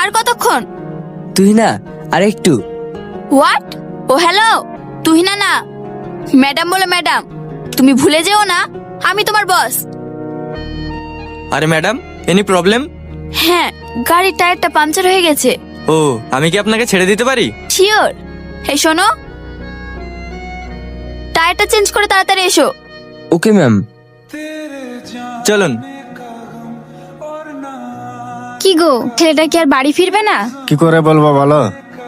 আর কতক্ষণ? তুই না আর একটু। হোয়াট? ও হ্যালো, তুহিনা না, ম্যাডাম বলে ম্যাডাম। তুমি ভুলে যেও না আমি তোমার বস। আরে ম্যাডাম, এনি প্রবলেম? হ্যাঁ, গাড়ির টায়ারটা পাংচার হয়ে গেছে। ও, আমি কি আপনাকে ছেড়ে দিতে পারি? শিওর। এই শোনো, টায়ারটা চেঞ্জ করে তাড়াতাড়ি এসো। Okay ma'am. চলুন। কি গো, ছেলেটা কি আর বাড়ি ফিরবে না? কি করে বলবো বলো,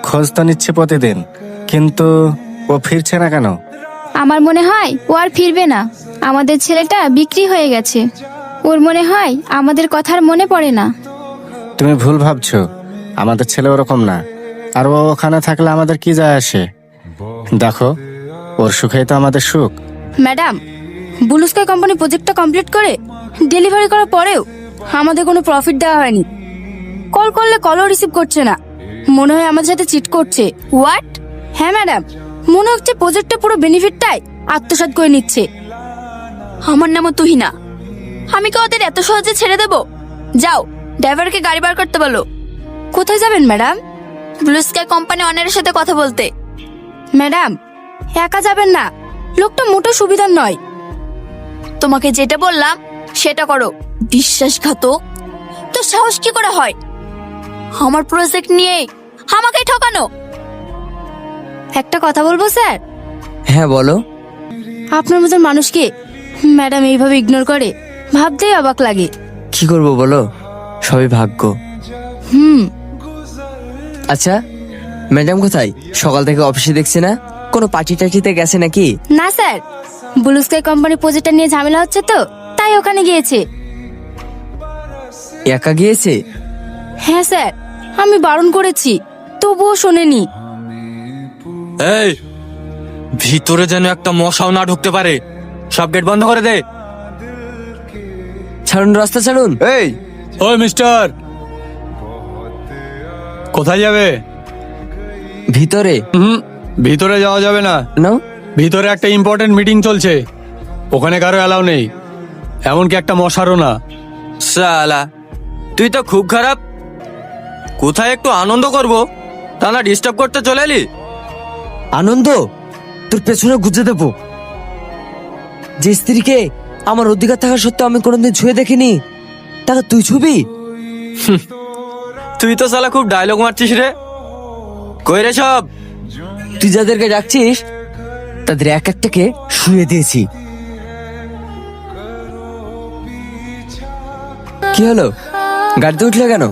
খোঁজ তো নিচ্ছে প্রতিদিন, কিন্তু ও ফিরছে না কেন? আমার মনে হয় ও আর ফিরবে না। আমাদের ছেলেটা বিক্রি হয়ে গেছে। ওর মনে হয় আমাদের কথার মনে পড়ে না। তুমি ভুল ভাবছো, আমাদের ছেলে ওরকম না। আর ও ওখানে থাকলে আমাদের কি যায় আসে? দেখো, ওর সুখেই তো আমাদের সুখ। ম্যাডাম, ব্লু স্কাই কোম্পানি প্রজেক্টটা কমপ্লিট করে ডেলিভারি করার পরেও আমাদের কোনো প্রফিট দেওয়া হয়নি। কল করলে কলও রিসিভ করছে না। মনে হয় আমাদের সাথে চিট করছে। হোয়াট? হ্যাঁ ম্যাডাম, মনে হচ্ছে প্রজেক্টটা পুরো বেনিফিটটাই আত্মসাৎ করে নিচ্ছে। আমার নামও তুহিনা। আমি কি ওদের এত সহজে ছেড়ে দেব? যাও, ড্রাইভারকে গাড়ি বার করতে বলো। কোথায় যাবেন ম্যাডাম? ব্লু স্কাই কোম্পানি অনারের সাথে কথা বলতে। ম্যাডাম, একা যাবেন না, লোকটা মোটো সুবিধার নয়। তোমাকে যেটা বললাম সেটা করো। বিশ্বাসঘাতক! তো সাহস কি করে হয় আমার প্রজেক্ট নিয়ে আমাকে ঠকানো? একটা কথা বলবো স্যার? হ্যাঁ বলো। আপনার মতন মানুষকে ম্যাডাম এইভাবে ইগনোর করে ভাবতেই অবাক লাগে। কি করব বলো, সবই ভাগ্য। আচ্ছা, ম্যাডাম কোথায়? সকাল থেকে অফিসে দেখছি না। কোনো পার্টি টার্টিতে গেছে নাকি? না স্যার, ব্লু স্কাই কোম্পানি প্রজেক্টটা নিয়ে ঝামেলা হচ্ছে তো তাই ওখানে গিয়েছে। একা গিয়েছে? হ্যাঁ স্যার, আমি বারণ করেছি তবুও শোনেনি। এই, ভিতরে যেন একটা মশাও না ঢুকতে পারে। সব গেট বন্ধ করে দে। ছাড়ুন, রাস্তা ছাড়ুন। এই, ওই মিস্টার, কোথায় যাবে? ভিতরে। ভিতরে যাওয়া যাবে না। না, ভিতরে একটা ইম্পর্টেন্ট মিটিং চলছে, ওখানে কারো অ্যালাউ নেই, এমনকি একটা মশারও না। শালা, তুই তো খুব খারাপ। কোথায় একটু আনন্দ করব তা না ডিস্টার্ব করতে চলে এলি। আনন্দ তোর পেছনে গুজে দেবো। যে স্ত্রীকে আমার অধিকার থাকা সত্ত্বেও আমি কোনোদিন ছুঁয়ে দেখিনি, তাকে তুই ছুবি? তুই তো শালা খুব ডায়লগ মারছিস রে। কই রে সব? তুই যাদেরকে ডাকছিস তাদের এক একটাকে শুয়ে দিয়েছি। কি হলো, গাড়িতে উঠলে কেন?